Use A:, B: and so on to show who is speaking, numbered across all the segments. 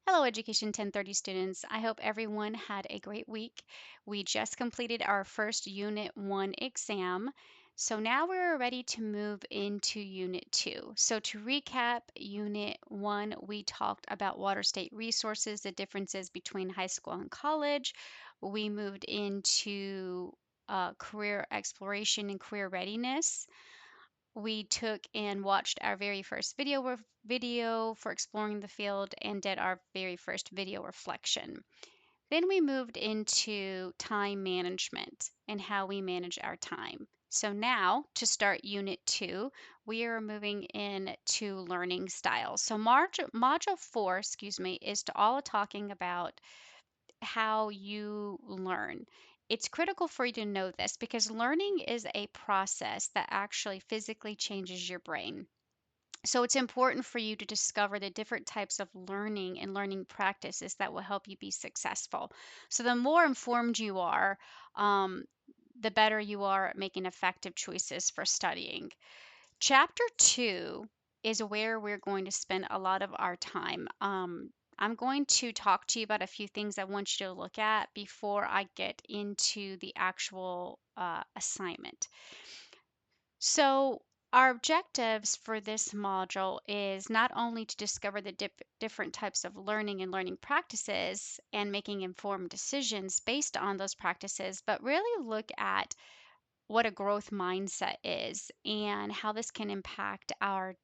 A: Hello, Education 1030 students. I hope everyone had a great week. We just completed our first Unit 1 exam. So now we're ready to move into Unit 2. So to recap, Unit 1, we talked about water state resources, the differences between high school and college. We moved into career exploration and career readiness. We took and watched our very first video for exploring the field and did our very first video reflection. Then we moved into time management and how we manage our time. So now to start Unit 2, we are moving into learning styles. So module 4, is to all talking about how you learn. It's critical for you to know this because learning is a process that actually physically changes your brain. So it's important for you to discover the different types of learning and learning practices that will help you be successful. So the more informed you are, um, the better you are at making effective choices for studying. Chapter 2 is where we're going to spend a lot of our time. I'm going to talk to you about a few things I want you to look at before I get into the actual assignment. So, our objectives for this module is not only to discover the different types of learning and learning practices and making informed decisions based on those practices, but really look at what a growth mindset is and how this can impact our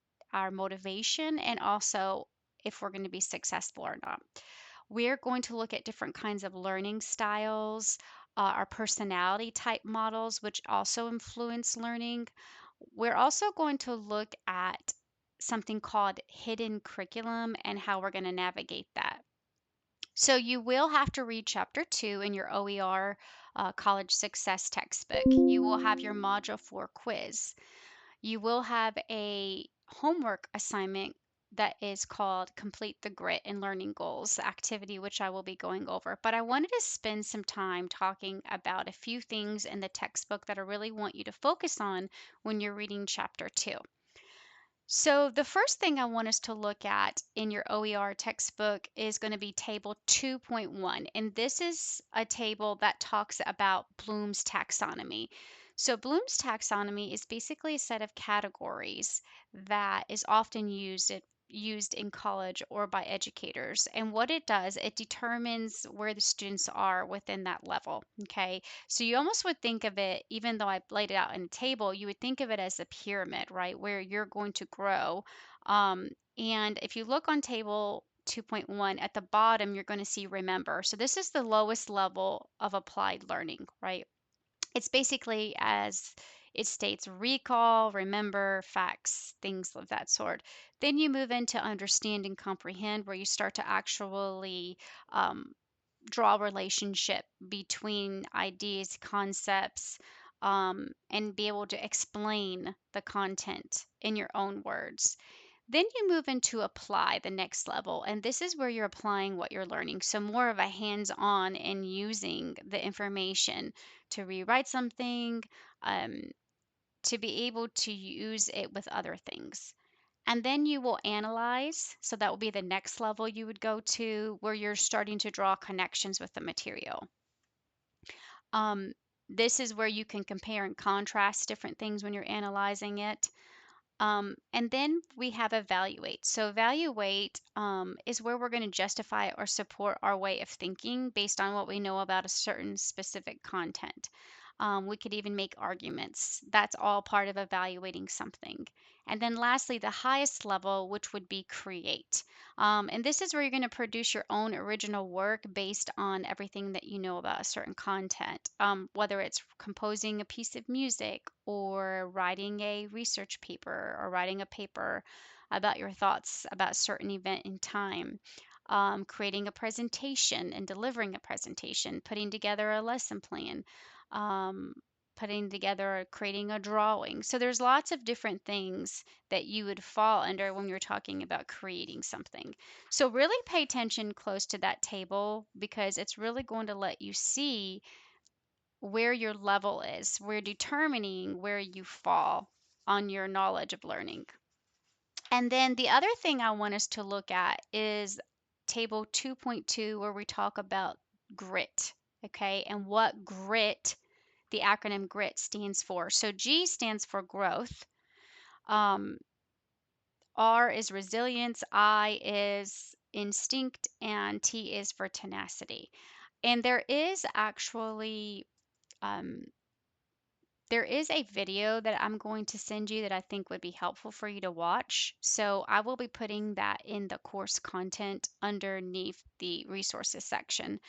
A: motivation and also if we're going to be successful or not. We're going to look at different kinds of learning styles, our personality type models, which also influence learning. We're also going to look at something called hidden curriculum and how we're going to navigate that. So you will have to read chapter 2 in your OER college success textbook. You will have your module 4 quiz. You will have a homework assignment that is called Complete the Grit and Learning Goals activity, which I will be going over. But I wanted to spend some time talking about a few things in the textbook that I really want you to focus on when you're reading chapter 2. So, the first thing I want us to look at in your OER textbook is going to be table 2.1. And this is a table that talks about Bloom's taxonomy. So, Bloom's taxonomy is basically a set of categories that is often used in college or by educators. And what it does, it determines where the students are within that level. Okay. So you almost would think of it, even though I laid it out in a table, you would think of it as a pyramid, right? Where you're going to grow. And if you look on table 2.1 at the bottom, you're going to see remember. So this is the lowest level of applied learning, right? It's basically as it states recall, remember, facts, things of that sort. Then you move into understand and comprehend, where you start to actually um, draw a relationship between ideas, concepts, and be able to explain the content in your own words. Then you move into apply, the next level, and this is where you're applying what you're learning. So, more of a hands on and using the information to rewrite something, um, to be able to use it with other things. And then you will analyze. So, that will be the next level you would go to where you're starting to draw connections with the material. Um, this is where you can compare and contrast different things when you're analyzing it. And then we have evaluate. So evaluate is where we're going to justify or support our way of thinking based on what we know about a certain specific content. We could even make arguments. That's all part of evaluating something. And then lastly, the highest level, which would be create. And this is where you're going to produce your own original work based on everything that you know about a certain content, whether it's composing a piece of music or writing a research paper or writing a paper about your thoughts about a certain event in time. Creating a presentation and delivering a presentation, putting together a lesson plan, um, putting together, creating a drawing. So there's lots of different things that you would fall under when you're talking about creating something. So really pay attention close to that table because it's really going to let you see where your level is. We're determining where you fall on your knowledge of learning. And then the other thing I want us to look at is table 2.2 where we talk about grit, okay, and what grit, the acronym GRIT stands for. So G stands for growth, um, R is resilience, I is instinct, and T is for tenacity. And um, there is a video that I'm going to send you that I think would be helpful for you to watch. So I will be putting that in the course content underneath the resources section.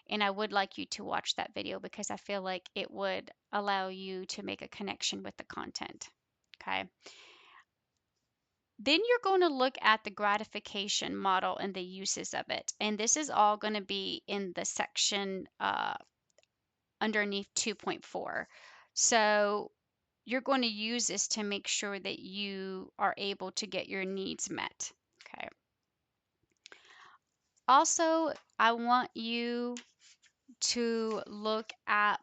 A: And I would like you to watch that video because I feel like it would allow you to make a connection with the content. Okay. Then you're going to look at the gratification model and the uses of it. And this is all going to be in the section underneath 2.4. So you're going to use this to make sure that you are able to get your needs met. Okay. Also, I want you to look at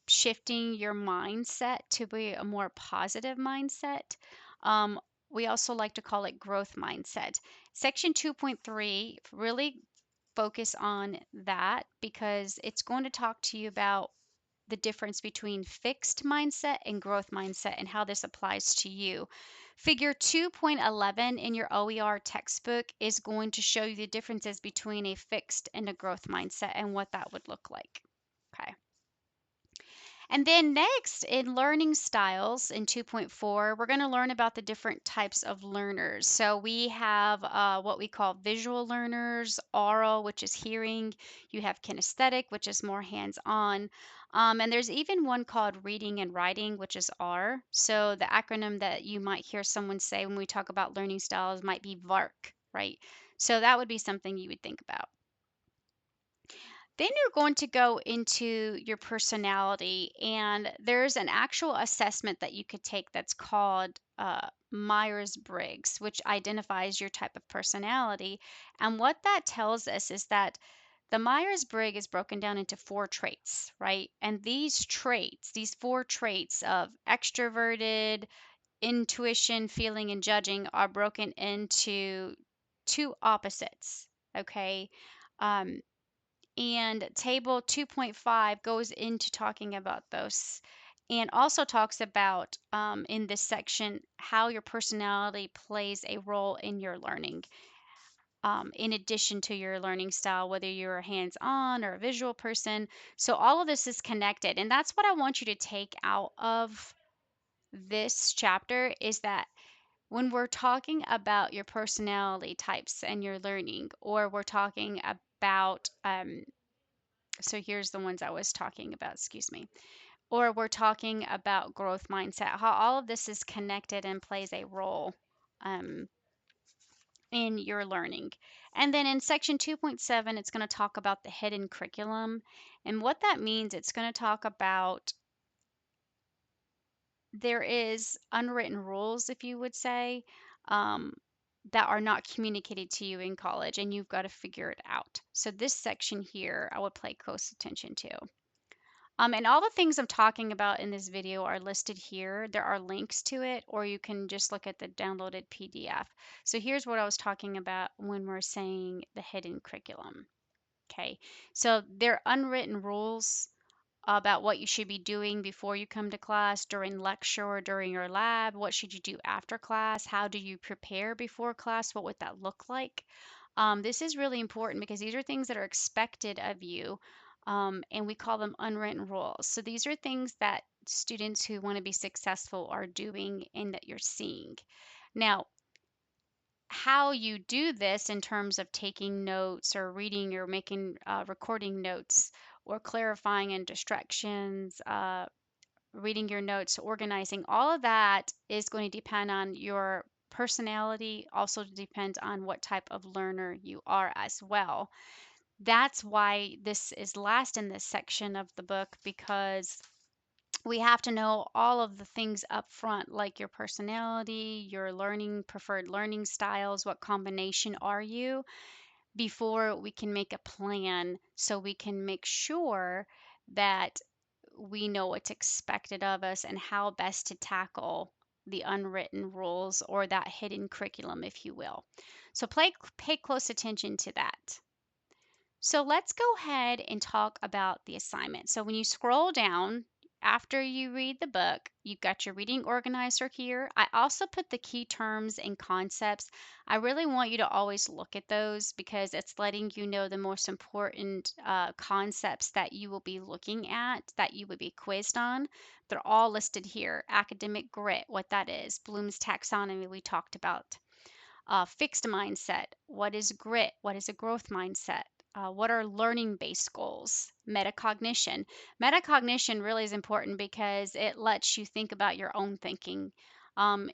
A: shifting your mindset to be a more positive mindset. Um, we also like to call it growth mindset. Section 2.3 really focus on that because it's going to talk to you about the difference between fixed mindset and growth mindset and how this applies to you. Figure 2.11 in your OER textbook is going to show you the differences between a fixed and a growth mindset and what that would look like. Okay. And then next in learning styles in 2.4, we're going to learn about the different types of learners. So we have what we call visual learners, oral, which is hearing. You have kinesthetic, which is more hands-on. And there's even one called reading and writing, which is R. So the acronym that you might hear someone say when we talk about learning styles might be VARK, right? So that would be something you would think about. Then you're going to go into your personality, and there's an actual assessment that you could take that's called Myers-Briggs, which identifies your type of personality. And what that tells us is that the Myers-Briggs is broken down into four traits, right? And these traits, these four traits of extroverted, intuition, feeling, and judging, are broken into two opposites, okay? Um, and table 2.5 goes into talking about those and also talks about in this section how your personality plays a role in your learning. In addition to your learning style, whether you're a hands on or a visual person. So, all of this is connected. And that's what I want you to take out of this chapter is that when we're talking about your personality types and your learning, or we're talking about so here's the ones I was talking about, excuse me. Or we're talking about growth mindset, how all of this is connected and plays a role um, in your learning. And then in section 2.7, it's going to talk about the hidden curriculum. And what that means, it's going to talk about there is unwritten rules, if you would say, um, that are not communicated to you in college, and you've got to figure it out. So this section here, I would pay close attention to. And all the things I'm talking about in this video are listed here. There are links to it, or you can just look at the downloaded PDF. So here's what I was talking about when we're saying the hidden curriculum. Okay, so there are unwritten rules about what you should be doing before you come to class, during lecture or during your lab. What should you do after class? How do you prepare before class? What would that look like? This is really important because these are things that are expected of you, and we call them unwritten rules. So these are things that students who want to be successful are doing and that you're seeing. Now, how you do this in terms of taking notes or reading or making recording notes or clarifying and distractions, reading your notes, organizing, all of that is going to depend on your personality, also depends on what type of learner you are as well. That's why this is last in this section of the book because we have to know all of the things up front, like your personality, your learning, preferred learning styles, what combination are you, before we can make a plan so we can make sure that we know what's expected of us and how best to tackle the unwritten rules or that hidden curriculum, if you will. So pay close attention to that. So let's go ahead and talk about the assignment. So when you scroll down, after you read the book, you've got your reading organizer here. I also put the key terms and concepts. I really want you to always look at those because it's letting you know the most important concepts that you will be looking at, that you would be quizzed on. They're all listed here. Academic grit, what that is. Bloom's taxonomy, we talked about. Fixed mindset. What is grit? What is a growth mindset? What are learning based goals? Metacognition. Metacognition really is important because it lets you think about your own thinking.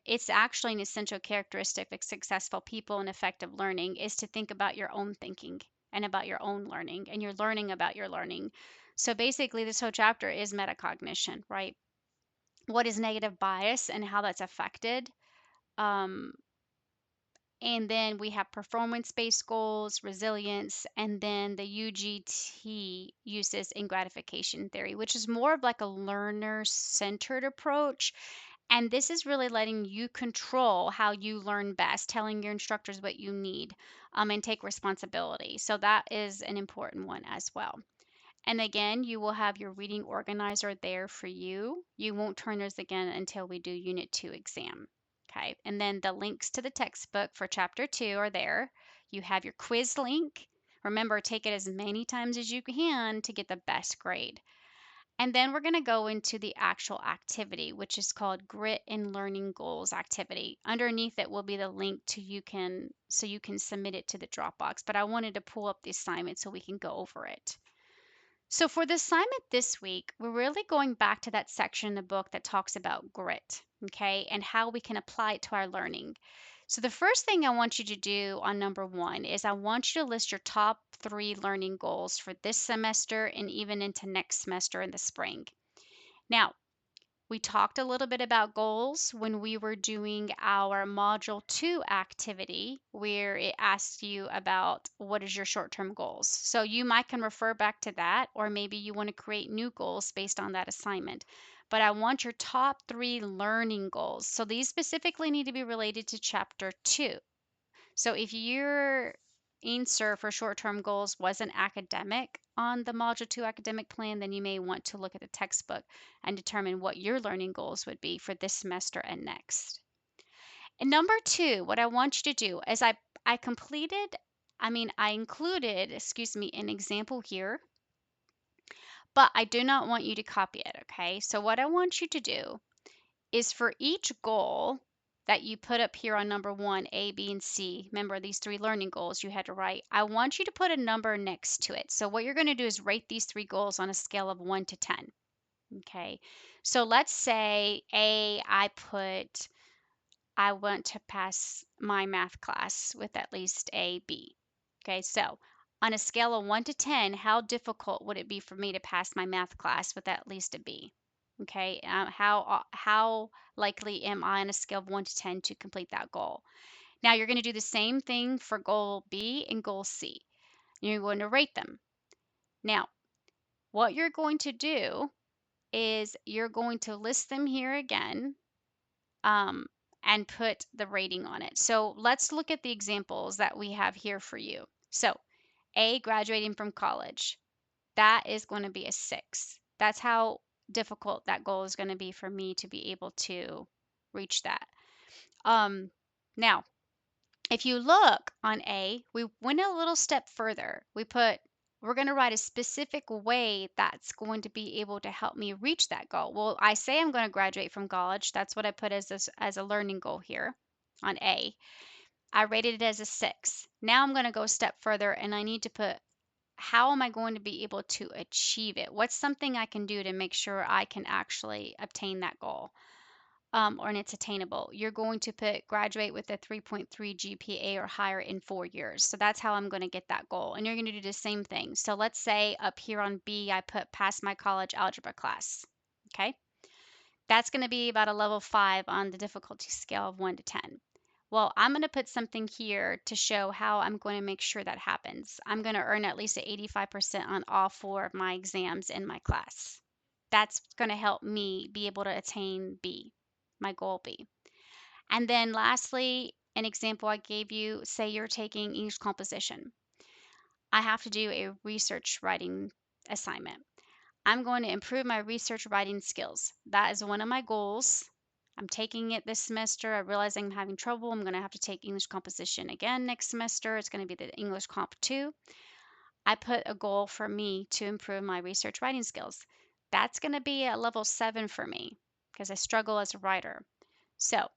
A: It's actually an essential characteristic of successful people and effective learning is to think about your own thinking and about your own learning, and you're learning about your learning. So basically, this whole chapter is metacognition, right? What is negative bias and how that's affected? Um, and then we have performance based goals, resilience, and then the UGT uses in gratification theory, which is more of like a learner centered approach. And this is really letting you control how you learn best, telling your instructors what you need, and take responsibility. So that is an important one as well. And again, you will have your reading organizer there for you. You won't turn those again until we do Unit 2 exam. Okay, and then the links to the textbook for Chapter 2 are there. You have your quiz link. Remember, take it as many times as you can to get the best grade. And then we're going to go into the actual activity, which is called Grit and Learning Goals activity. Underneath it will be the link to you can submit it to the Dropbox. But I wanted to pull up the assignment so we can go over it. So, for the assignment this week, we're really going back to that section in the book that talks about grit, okay, and how we can apply it to our learning. So, the first thing I want you to do on number 1 is I want you to list your top 3 learning goals for this semester and even into next semester in the spring. Now, we talked a little bit about goals when we were doing our Module 2 activity, where it asks you about what is your short-term goals. So you might can refer back to that, or maybe you want to create new goals based on that assignment. But I want your top 3 learning goals. So these specifically need to be related to Chapter 2. So if your answer for short-term goals wasn't academic on the Module 2 academic plan, then you may want to look at the textbook and determine what your learning goals would be for this semester and next. And number 2, what I want you to do is I included, an example here, but I do not want you to copy it, okay? So what I want you to do is for each goal that you put up here on number 1, A, B, and C, remember these 3 learning goals you had to write, I want you to put a number next to it. So what you're going to do is rate these 3 goals on a scale of 1 to 10. Okay, so let's say A, I want to pass my math class with at least a B. Okay, so on a scale of 1 to 10, how difficult would it be for me to pass my math class with at least a B? Okay, how likely am I on a scale of 1 to 10 to complete that goal? Now you're going to do the same thing for goal B and goal C. You're going to rate them. Now, what you're going to do is you're going to list them here again, um, and put the rating on it. So let's look at the examples that we have here for you. So A, graduating from college, that is going to be a 6. That's how difficult that goal is going to be for me to be able to reach that. Now, if you look on A, we went a little step further. We're going to write a specific way that's going to be able to help me reach that goal. Well, I say I'm going to graduate from college. That's what I put as a learning goal here on A. I rated it as a 6. Now I'm going to go a step further and I need to put how am I going to be able to achieve it? What's something I can do to make sure I can actually obtain that goal? Or and it's attainable. You're going to put graduate with a 3.3 GPA or higher in 4 years. So that's how I'm going to get that goal. And you're going to do the same thing. So let's say up here on B, I put pass my college algebra class. Okay. That's going to be about a level 5 on the difficulty scale of 1 to 10. Well, I'm going to put something here to show how I'm going to make sure that happens. I'm going to earn at least an 85% on all 4 of my exams in my class. That's going to help me be able to attain B, my goal B. And then lastly, an example I gave you, say you're taking English composition. I have to do a research writing assignment. I'm going to improve my research writing skills. That is one of my goals. I'm taking it this semester. I realize I'm having trouble. I'm going to have to take English composition again next semester. It's going to be the English Comp 2. I put a goal for me to improve my research writing skills. That's going to be at level 7 for me because I struggle as a writer. So,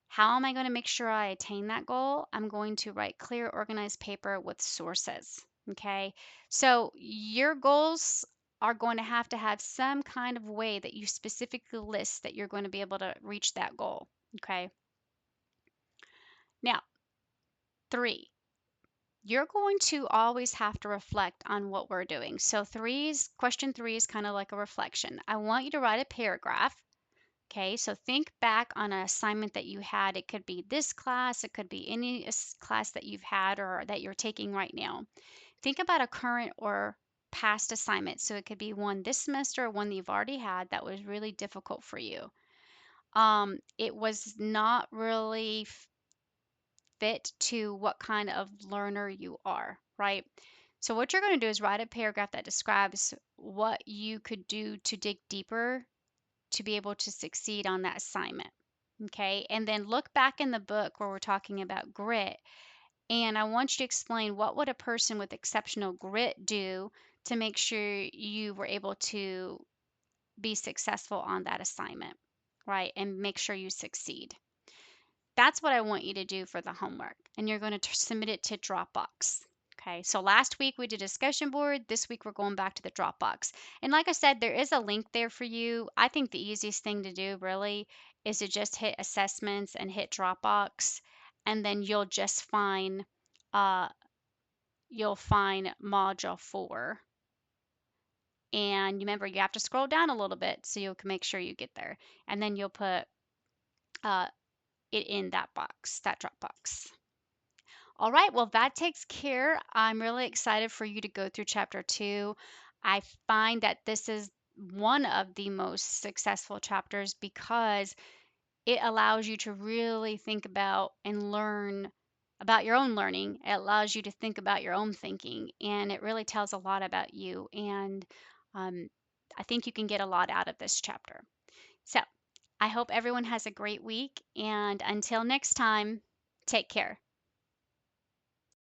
A: how am I going to make sure I attain that goal? I'm going to write clear, organized paper with sources. Okay. So your goals are going to have some kind of way that you specifically list that you're going to be able to reach that goal. Okay. Now, 3, you're going to always have to reflect on what we're doing. So question 3 is kind of like a reflection. I want you to write a paragraph. Okay, so think back on an assignment that you had. It could be this class, it could be any class that you've had or that you're taking right now. Think about a current or past assignment. So it could be one this semester or one that you've already had that was really difficult for you. It was not really fit to what kind of learner you are, right? So what you're going to do is write a paragraph that describes what you could do to dig deeper to be able to succeed on that assignment. Okay. And then look back in the book where we're talking about grit. And I want you to explain what would a person with exceptional grit do to make sure you were able to be successful on that assignment, right? And make sure you succeed. That's what I want you to do for the homework. And you're going to submit it to Dropbox. Okay, so last week we did discussion board. This week we're going back to the Dropbox. And like I said, there is a link there for you. I think the easiest thing to do really is to just hit assessments and hit Dropbox, and then uh, you'll find module 4. And remember, you have to scroll down a little bit so you can make sure you get there. And then you'll put uh, it in that box, that Dropbox. All right, well, that takes care. I'm really excited for you to go through chapter 2. I find that this is one of the most successful chapters because it allows you to really think about and learn about your own learning. It allows you to think about your own thinking, and it really tells a lot about you. And um, I think you can get a lot out of this chapter. So I hope everyone has a great week. And until next time, take care.